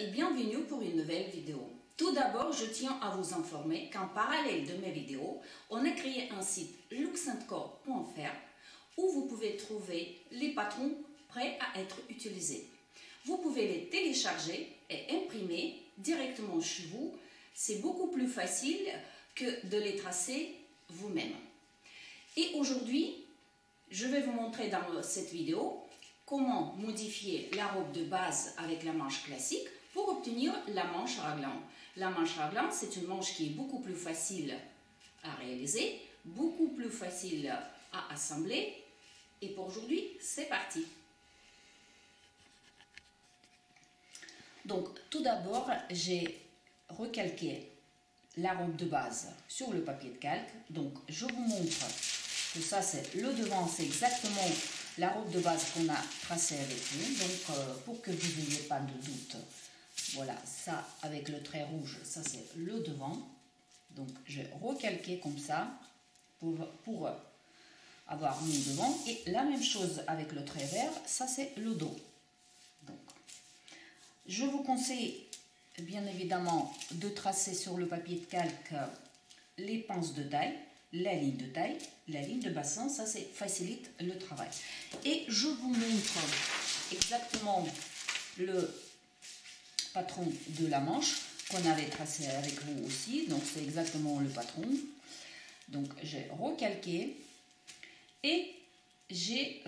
et bienvenue pour une nouvelle vidéo. Tout d'abord, je tiens à vous informer qu'en parallèle de mes vidéos, on a créé un site lookandco.fr où vous pouvez trouver les patrons prêts à être utilisés. Vous pouvez les télécharger et imprimer directement chez vous. C'est beaucoup plus facile que de les tracer vous-même. Et aujourd'hui, je vais vous montrer dans cette vidéo comment modifier la robe de base avec la manche classique pour obtenir la manche raglan. La manche raglan, c'est une manche qui est beaucoup plus facile à réaliser, beaucoup plus facile à assembler. Et pour aujourd'hui, c'est parti. Donc, tout d'abord, j'ai recalqué la robe de base sur le papier de calque. Donc, je vous montre que ça, c'est le devant, c'est exactement la robe de base qu'on a tracée avec vous. Donc, pour que vous n'ayez pas de doute, voilà, ça, avec le trait rouge, ça, c'est le devant. Donc, j'ai recalqué comme ça pour avoir mis devant. Et la même chose avec le trait vert, ça, c'est le dos. Donc, je vous conseille, bien évidemment, de tracer sur le papier de calque les pinces de taille, la ligne de taille, la ligne de bassin, ça facilite le travail. Et je vous montre exactement le patron de la manche qu'on avait tracé avec vous aussi. Donc c'est exactement le patron. Donc j'ai recalqué et j'ai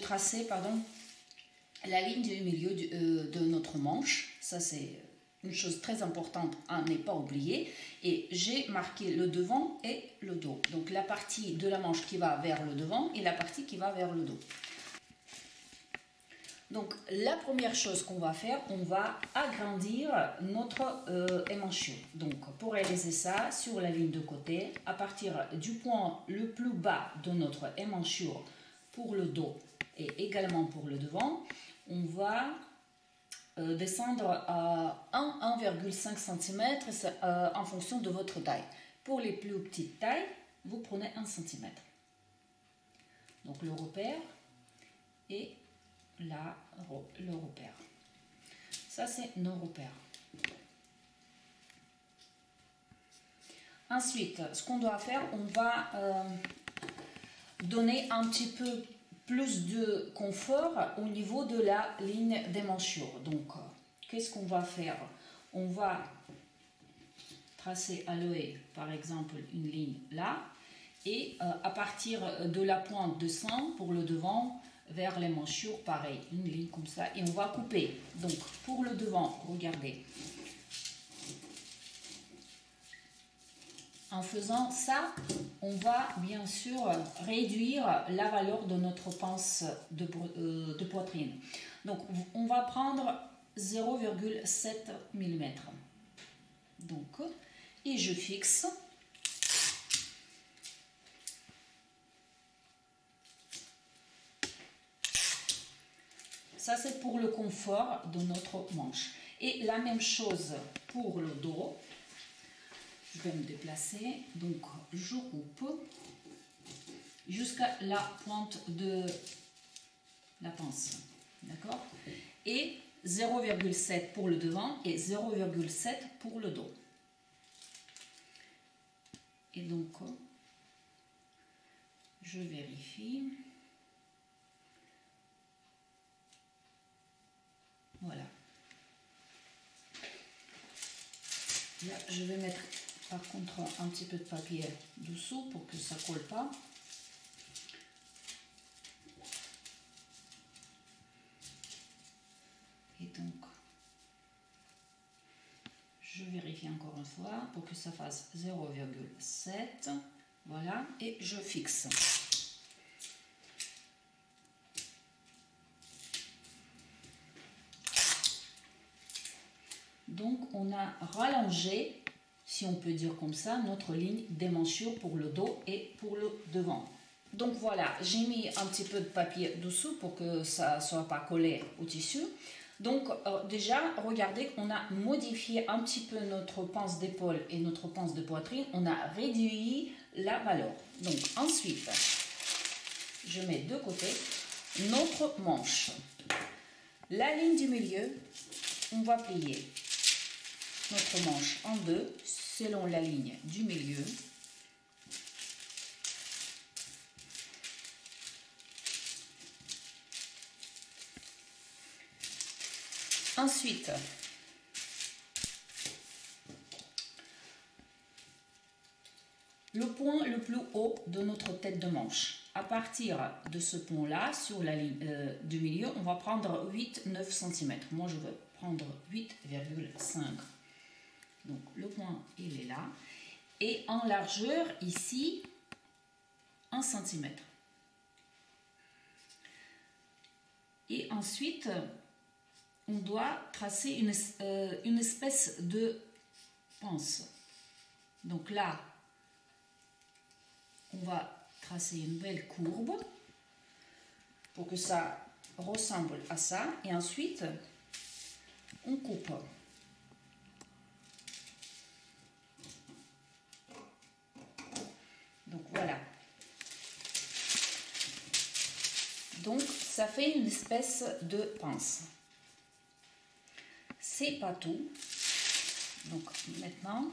tracé, pardon, la ligne du milieu de notre manche. Ça c'est une chose très importante à ne pas oublier. Et j'ai marqué le devant et le dos. Donc la partie de la manche qui va vers le devant et la partie qui va vers le dos. Donc la première chose qu'on va faire, on va agrandir notre émanchure. Donc pour réaliser ça, sur la ligne de côté, à partir du point le plus bas de notre émanchure pour le dos et également pour le devant, on va descendre à 1,5 cm en fonction de votre taille. Pour les plus petites tailles, vous prenez 1 cm. Donc le repère et là, le repère. Ça, c'est nos repères. Ensuite, ce qu'on doit faire, on va donner un petit peu plus de confort au niveau de la ligne d'émanchure. Donc, qu'est-ce qu'on va faire? On va tracer à l'œil, par exemple, une ligne là, et à partir de la pointe de 100 pour le devant, vers l'émanchure, pareil, une ligne comme ça, et on va couper. Donc, pour le devant, regardez. En faisant ça, on va bien sûr réduire la valeur de notre pince de poitrine. Donc, on va prendre 0,7 mm. Donc, et je fixe. Ça, c'est pour le confort de notre manche. Et la même chose pour le dos. Je vais me déplacer. Donc, je coupe jusqu'à la pointe de la pince. D'accord? Et 0,7 pour le devant et 0,7 pour le dos. Et donc, je vérifie. Voilà. Là, je vais mettre par contre un petit peu de papier dessous pour que ça ne colle pas. Et donc, je vérifie encore une fois pour que ça fasse 0,7. Voilà, et je fixe. Donc, on a rallongé, si on peut dire comme ça, notre ligne d'émanchure pour le dos et pour le devant. Donc voilà, j'ai mis un petit peu de papier dessous pour que ça ne soit pas collé au tissu. Donc déjà, regardez qu'on a modifié un petit peu notre pince d'épaule et notre pince de poitrine. On a réduit la valeur. Donc ensuite, je mets de côté notre manche. la ligne du milieu, on va plier notre manche en deux selon la ligne du milieu. Ensuite, le point le plus haut de notre tête de manche. À partir de ce point-là, sur la ligne du milieu, on va prendre 8-9 cm. Moi, je veux prendre 8,5. Donc, le point, il est là. Et en largeur, ici, 1 cm. Et ensuite, on doit tracer une espèce de pince. Donc là, on va tracer une belle courbe pour que ça ressemble à ça. Et ensuite, on coupe. Donc voilà. Donc ça fait une espèce de pince. C'est pas tout. Donc maintenant,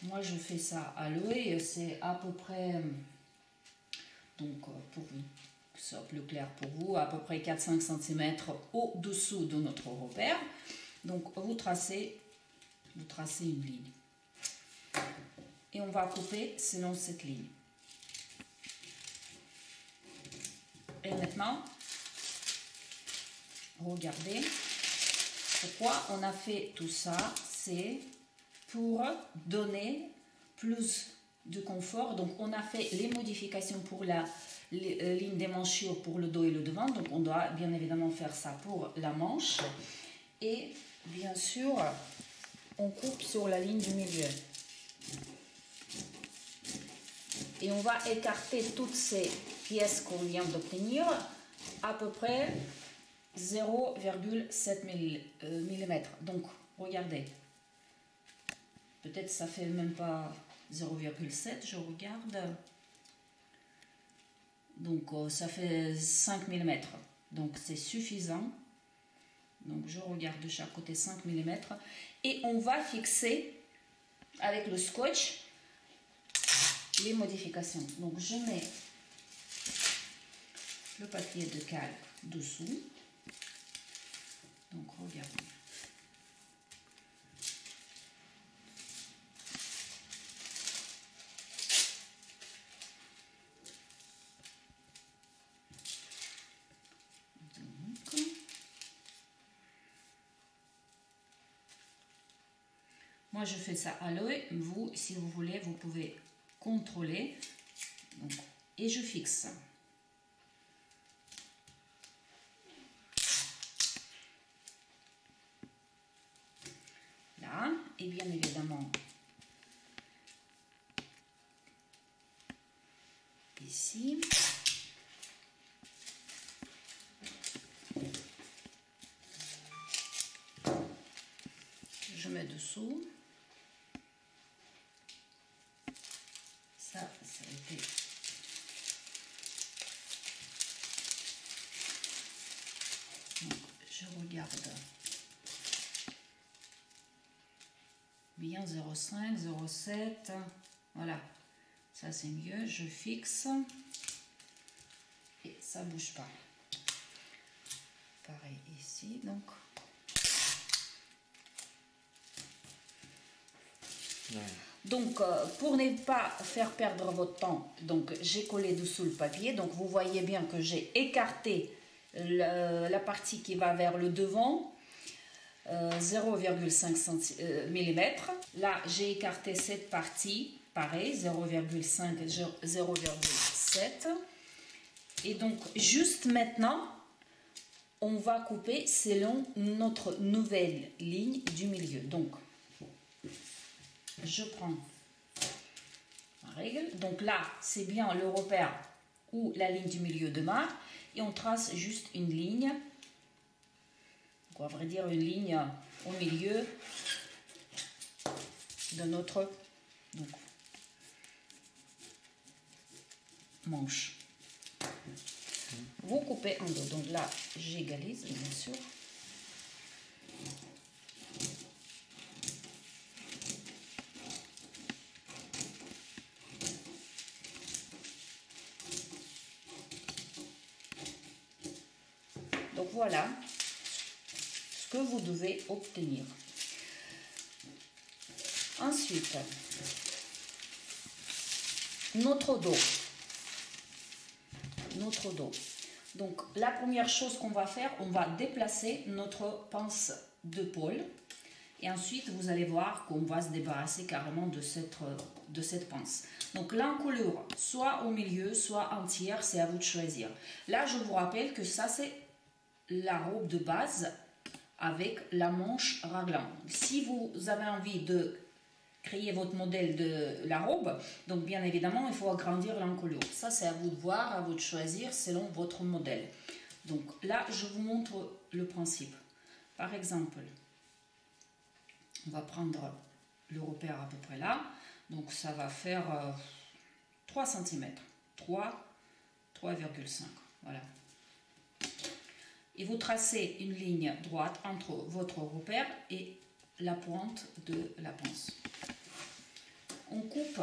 moi je fais ça à l'œil, c'est à peu près, donc pour vous, que ce soit plus clair pour vous, à peu près 4-5 cm au-dessous de notre repère. Donc vous tracez une ligne. Et on va couper selon cette ligne. Et maintenant, regardez, pourquoi on a fait tout ça, c'est pour donner plus de confort. Donc on a fait les modifications pour la ligne des manchures pour le dos et le devant. Donc on doit bien évidemment faire ça pour la manche. Et bien sûr, on coupe sur la ligne du milieu. Et on va écarter toutes ces pièces qu'on vient d'obtenir à peu près 0,7 mm. Donc, regardez. Peut-être ça fait même pas 0,7, je regarde. Donc, ça fait 5 mm. Donc, c'est suffisant. Donc, je regarde de chaque côté 5 mm. Et on va fixer avec le scotch les modifications. Donc je mets le papier de calque dessous. Donc regardez. Donc, moi je fais ça à l'œil. Vous, si vous voulez, vous pouvez contrôler. Donc, et je fixe. Là, et bien évidemment ici. Je mets dessous. Ça a été. Donc, je regarde bien 0,5, 0,7. Voilà, ça c'est mieux. Je fixe et ça bouge pas. Pareil ici, donc. Ouais. Donc, pour ne pas faire perdre votre temps, donc j'ai collé dessous le papier. Donc, vous voyez bien que j'ai écarté la partie qui va vers le devant, 0,5 mm. Là, j'ai écarté cette partie, pareil, 0,5, 0,7. Et donc, juste maintenant, on va couper selon notre nouvelle ligne du milieu. Donc, je prends ma règle. Donc là, c'est bien le repère ou la ligne du milieu de ma. Et on trace juste une ligne. Donc, à vrai dire, une ligne au milieu de notre manche. vous coupez en deux. Donc là, j'égalise, bien sûr. Donc voilà ce que vous devez obtenir. Ensuite, notre dos. Donc la première chose qu'on va faire, on va déplacer notre pince de pôle. Et ensuite, vous allez voir qu'on va se débarrasser carrément de cette pince. Donc l'encolure, soit au milieu, soit entière, c'est à vous de choisir. Là, je vous rappelle que ça, c'est la robe de base avec la manche raglan. Si vous avez envie de créer votre modèle de la robe, donc bien évidemment, il faut agrandir l'encolure. Ça, c'est à vous de voir, à vous de choisir selon votre modèle. Donc là, je vous montre le principe. Par exemple, on va prendre le repère à peu près là. Donc ça va faire 3 cm. 3,5. Voilà. Et vous tracez une ligne droite entre votre repère et la pointe de la pince. On coupe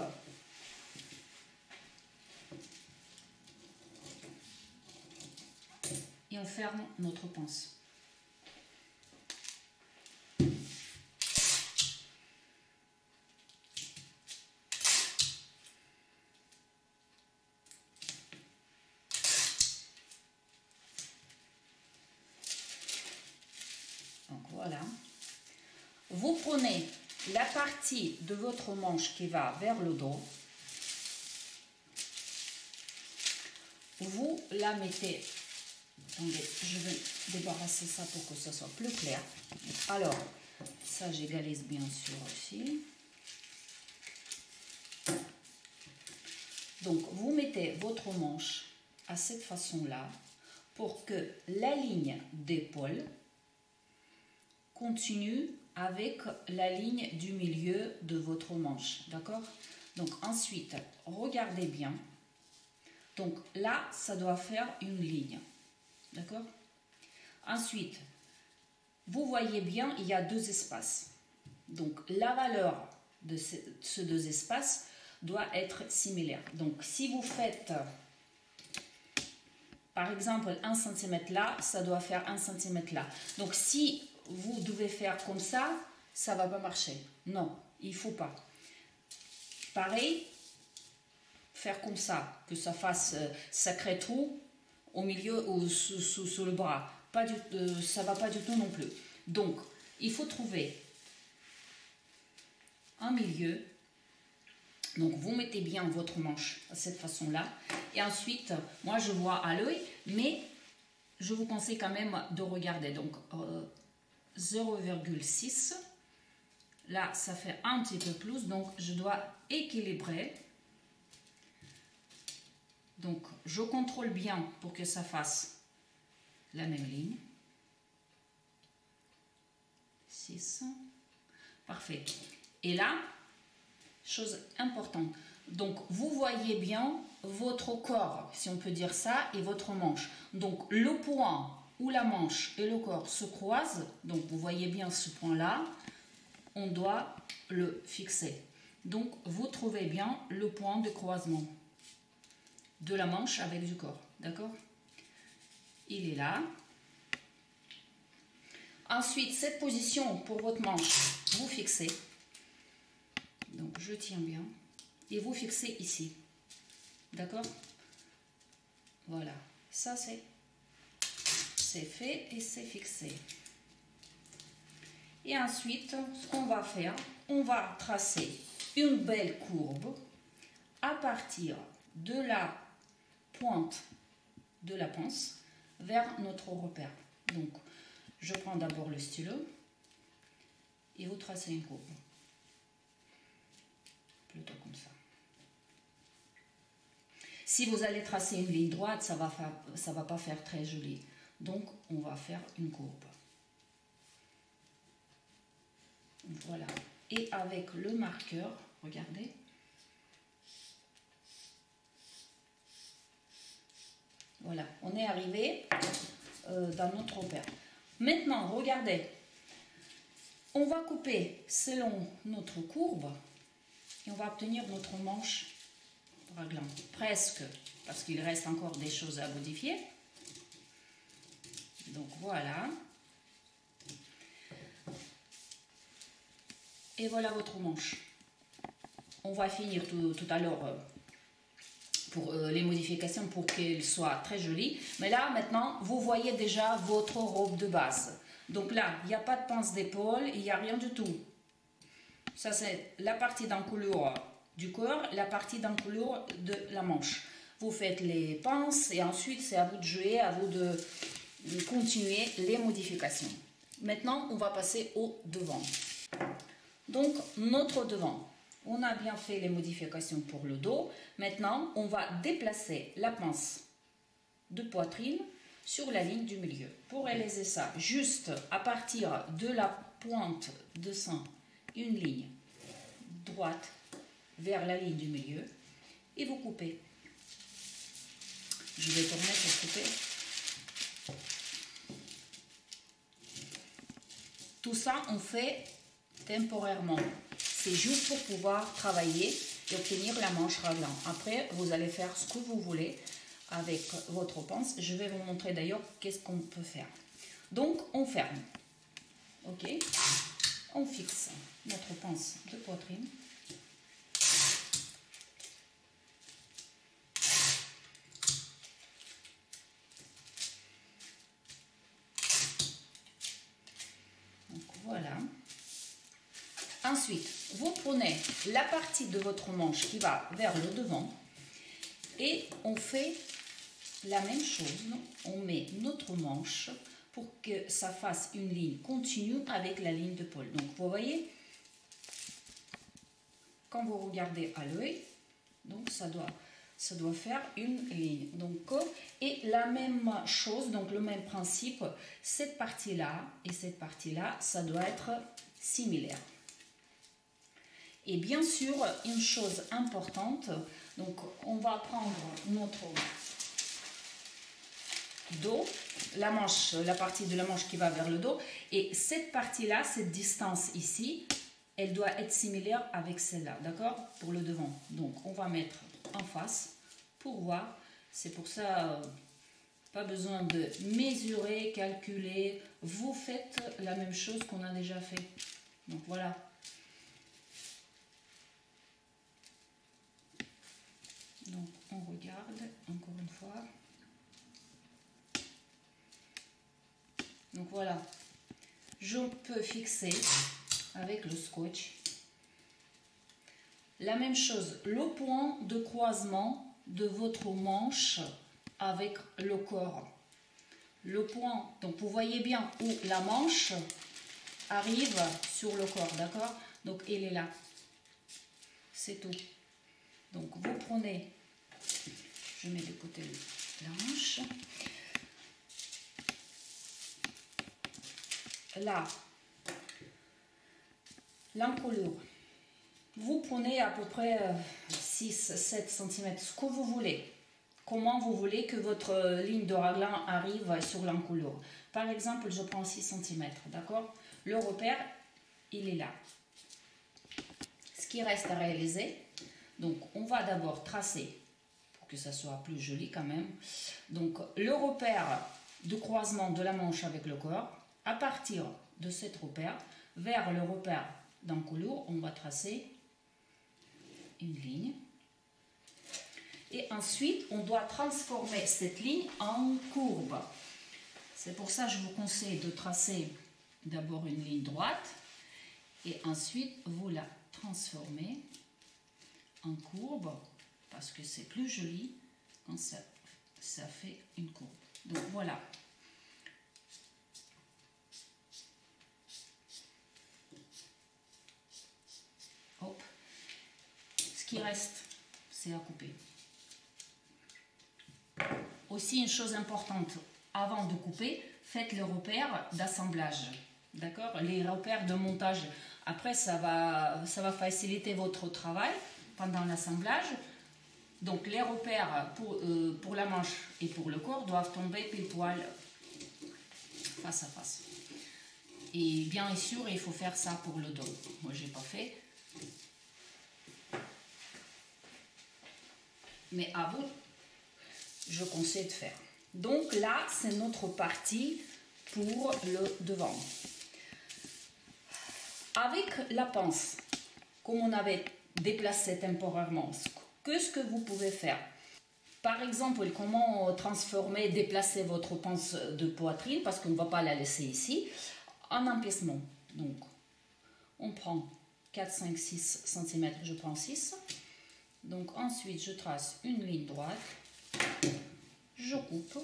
et on ferme notre pince. Donc voilà. Vous prenez la partie de votre manche qui va vers le dos. Vous la mettez. Attendez, je vais débarrasser ça pour que ça soit plus clair. Alors, ça j'égalise bien sûr aussi. Donc, vous mettez votre manche à cette façon-là pour que la ligne d'épaule continue avec la ligne du milieu de votre manche, d'accord? Donc ensuite, regardez bien. Donc là, ça doit faire une ligne, d'accord? Ensuite, vous voyez bien, il y a deux espaces. Donc la valeur de ces deux espaces doit être similaire. Donc si vous faites, par exemple, 1 cm là, ça doit faire 1 cm là. Donc si vous devez faire comme ça ne va pas marcher. Non, il ne faut pas. Pareil, faire comme ça, que ça fasse sacré trou au milieu ou sous le bras. Ça ne va pas du tout non plus. Donc, il faut trouver un milieu. Donc, vous mettez bien votre manche de cette façon-là. Et ensuite, moi, je vois à l'œil, mais je vous conseille quand même de regarder. Donc, 0,6. Là, ça fait un petit peu plus. Donc, je dois équilibrer. Donc, je contrôle bien pour que ça fasse la même ligne. 6. Parfait. Et là, chose importante. Donc, vous voyez bien votre corps, si on peut dire ça, et votre manche. Donc, le point où la manche et le corps se croisent, donc vous voyez bien ce point-là, on doit le fixer. Donc, vous trouvez bien le point de croisement de la manche avec du corps, d'accord? Il est là. Ensuite, cette position pour votre manche, vous fixez. Donc, je tiens bien. Et vous fixez ici. D'accord? Voilà. Ça, c'est fait et c'est fixé. Et ensuite, ce qu'on va faire, on va tracer une belle courbe à partir de la pointe de la pince vers notre repère. Donc, je prends d'abord le stylo et vous tracez une courbe. Plutôt comme ça. Si vous allez tracer une ligne droite, ça va pas faire très joli. Donc, on va faire une courbe. Voilà. Et avec le marqueur, regardez. Voilà, on est arrivé dans notre repère. Maintenant, regardez, on va couper selon notre courbe et on va obtenir notre manche raglan. Presque, parce qu'il reste encore des choses à modifier. Donc voilà. Et voilà votre manche. On va finir tout à l'heure pour les modifications pour qu'elle soit très jolie. Mais là, maintenant, vous voyez déjà votre robe de base. Donc là, il n'y a pas de pince d'épaule, il n'y a rien du tout. Ça, c'est la partie d'encolure du corps, la partie d'encolure de la manche. Vous faites les pinces et ensuite, c'est à vous de jouer, à vous de continuer les modifications. Maintenant, on va passer au devant. Donc, notre devant. On a bien fait les modifications pour le dos. Maintenant, on va déplacer la pince de poitrine sur la ligne du milieu. Pour réaliser ça, juste à partir de la pointe de sein, une ligne droite vers la ligne du milieu et vous coupez. Je vais tourner pour couper. Tout ça, on fait temporairement. C'est juste pour pouvoir travailler et obtenir la manche raglan. Après, vous allez faire ce que vous voulez avec votre pince. Je vais vous montrer d'ailleurs qu'est-ce qu'on peut faire. Donc, on ferme. Ok. On fixe notre pince de poitrine. Donc, voilà. Ensuite, vous prenez la partie de votre manche qui va vers le devant et on fait la même chose. On met notre manche pour que ça fasse une ligne continue avec la ligne de pôle. Donc, vous voyez, quand vous regardez à l'œil, donc ça doit faire une ligne. Donc, et la même chose, donc le même principe, cette partie-là et cette partie-là, ça doit être similaire. Et bien sûr, une chose importante, donc on va prendre notre dos, la manche, la partie de la manche qui va vers le dos, et cette partie-là, cette distance ici, elle doit être similaire avec celle-là, d'accord? Pour le devant. Donc, on va mettre en face pour voir. C'est pour ça, pas besoin de mesurer, calculer. Vous faites la même chose qu'on a déjà fait. Donc, voilà. Donc, on regarde encore une fois. Donc, voilà. Je peux fixer avec le scotch. La même chose, le point de croisement de votre manche avec le corps. Le point, donc vous voyez bien où la manche arrive sur le corps, d'accord? Donc, elle est là. C'est tout. Donc, vous prenez, je mets de côté la manche. Là, l'encolure. Vous prenez à peu près 6-7 cm, ce que vous voulez. Comment vous voulez que votre ligne de raglan arrive sur l'encolure. Par exemple, je prends 6 cm, d'accord? Le repère, il est là. Ce qui reste à réaliser, donc on va d'abord tracer, pour que ça soit plus joli quand même, donc le repère de croisement de la manche avec le corps. À partir de cet repère, vers le repère d'encolure, on va tracer une ligne. Et ensuite, on doit transformer cette ligne en courbe. C'est pour ça que je vous conseille de tracer d'abord une ligne droite et ensuite vous la transformez en courbe parce que c'est plus joli quand ça fait une courbe. Donc voilà. Hop. Ce qui reste, c'est à couper. Aussi, une chose importante, avant de couper, faites le repère d'assemblage. D'accord? Les repères de montage. Après, ça va faciliter votre travail pendant l'assemblage. Donc les repères pour la manche et pour le corps doivent tomber pile poil face à face. Et bien sûr, il faut faire ça pour le dos. Moi, j'ai pas fait. Mais à vous, je conseille de faire. Donc là, c'est notre partie pour le devant. Avec la pince, comme on avait déplacé temporairement, qu'est-ce que vous pouvez faire? Par exemple, comment transformer, déplacer votre pince de poitrine, parce qu'on ne va pas la laisser ici, en empiècement. Donc, on prend 4, 5, 6 cm, je prends 6. Donc ensuite, je trace une ligne droite, je coupe.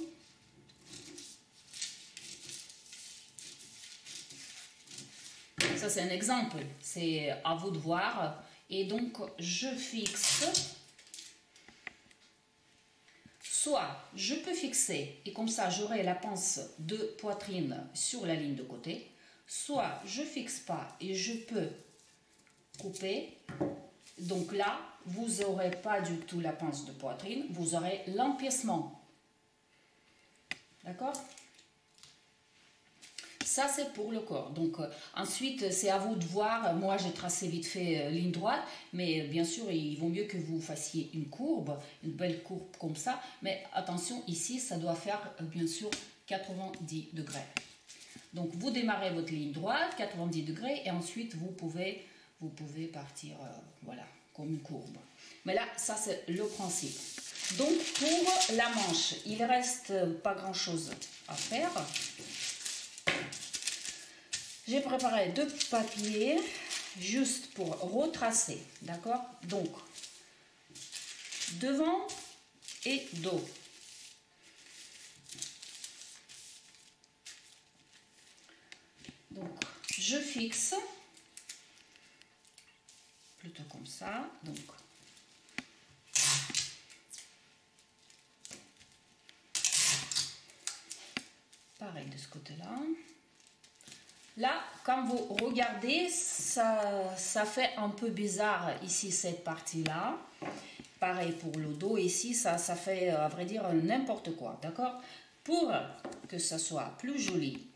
Ça, c'est un exemple, c'est à vous de voir. Et donc, je fixe. Soit je peux fixer, et comme ça, j'aurai la pince de poitrine sur la ligne de côté. Soit je fixe pas et je peux couper. Donc là, vous n'aurez pas du tout la pince de poitrine, vous aurez l'empiècement. D'accord? Ça, c'est pour le corps. Donc, ensuite, c'est à vous de voir. Moi, j'ai tracé vite fait ligne droite, mais bien sûr, il vaut mieux que vous fassiez une courbe, une belle courbe comme ça. Mais attention, ici, ça doit faire, bien sûr, 90 degrés. Donc, vous démarrez votre ligne droite, 90 degrés, et ensuite, vous pouvez partir, voilà, comme une courbe. Mais là, ça, c'est le principe. Donc, pour la manche, il ne reste pas grand-chose à faire. J'ai préparé 2 papiers juste pour retracer, d'accord? Donc, devant et dos. Donc, je fixe, plutôt comme ça, donc. Pareil de ce côté-là. Là, quand vous regardez, ça fait un peu bizarre ici, cette partie-là. Pareil pour le dos, ici, ça fait, à vrai dire, n'importe quoi, d'accord? Pour que ça soit plus joli,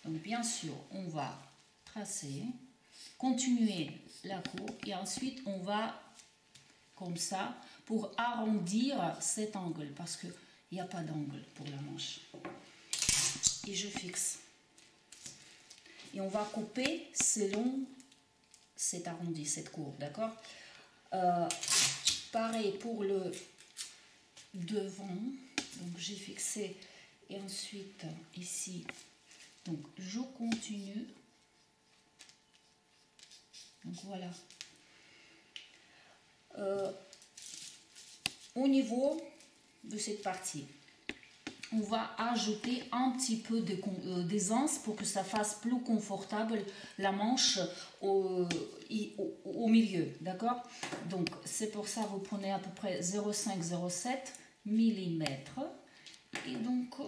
donc bien sûr, on va tracer, continuer la courbe et ensuite, on va, comme ça, pour arrondir cet angle, parce qu'il n'y a pas d'angle pour la manche. Et je fixe. Et on va couper selon cet arrondi, cette courbe, d'accord? Pareil pour le devant, donc j'ai fixé et ensuite ici, donc je continue. Donc voilà. Au niveau de cette partie, on va ajouter un petit peu d'aisance pour que ça fasse plus confortable la manche au milieu, d'accord? Donc c'est pour ça vous prenez à peu près 0,5-0,7 mm et donc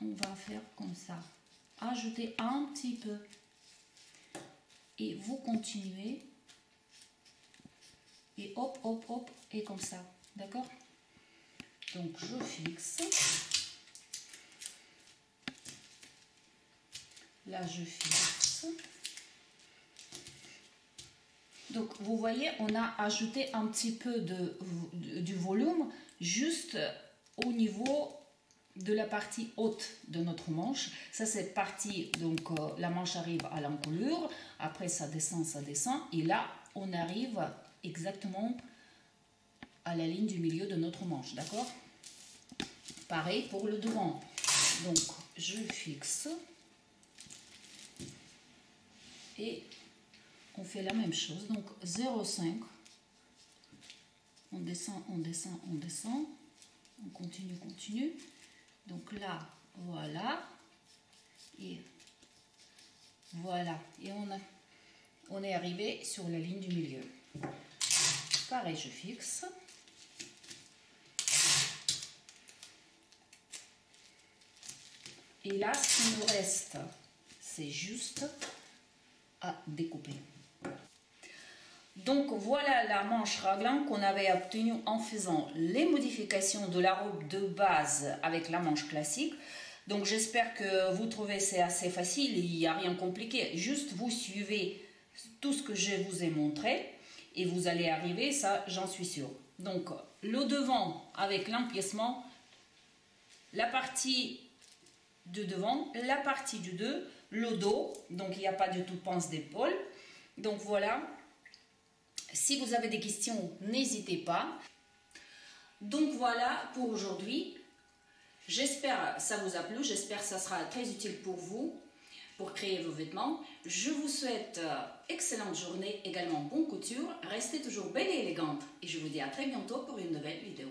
on va faire comme ça, ajouter un petit peu et vous continuez et hop hop hop et comme ça, d'accord? Donc je fixe, là je fixe, donc vous voyez on a ajouté un petit peu du volume juste au niveau de la partie haute de notre manche. Ça c'est partie, donc la manche arrive à l'encolure, après ça descend et là on arrive exactement à la ligne du milieu de notre manche, d'accord? Pareil pour le devant. Donc, je fixe. Et on fait la même chose. Donc, 0,5. On descend, on descend, on descend. On continue, continue. Donc là, voilà. Et voilà. Et on est arrivé sur la ligne du milieu. Pareil, je fixe. Et là, ce qui nous reste, c'est juste à découper. Donc voilà la manche raglan qu'on avait obtenue en faisant les modifications de la robe de base avec la manche classique. Donc j'espère que vous trouvez c'est assez facile, il n'y a rien de compliqué. Juste vous suivez tout ce que je vous ai montré et vous allez arriver, ça j'en suis sûre. Donc le devant avec l'empiècement, la partie de devant, la partie du dos, le dos, donc il n'y a pas du tout pince d'épaule. Donc voilà. Si vous avez des questions, n'hésitez pas. Donc voilà pour aujourd'hui. J'espère que ça vous a plu. J'espère que ça sera très utile pour vous, pour créer vos vêtements. Je vous souhaite excellente journée, également bonne couture. Restez toujours belle et élégante. Et je vous dis à très bientôt pour une nouvelle vidéo.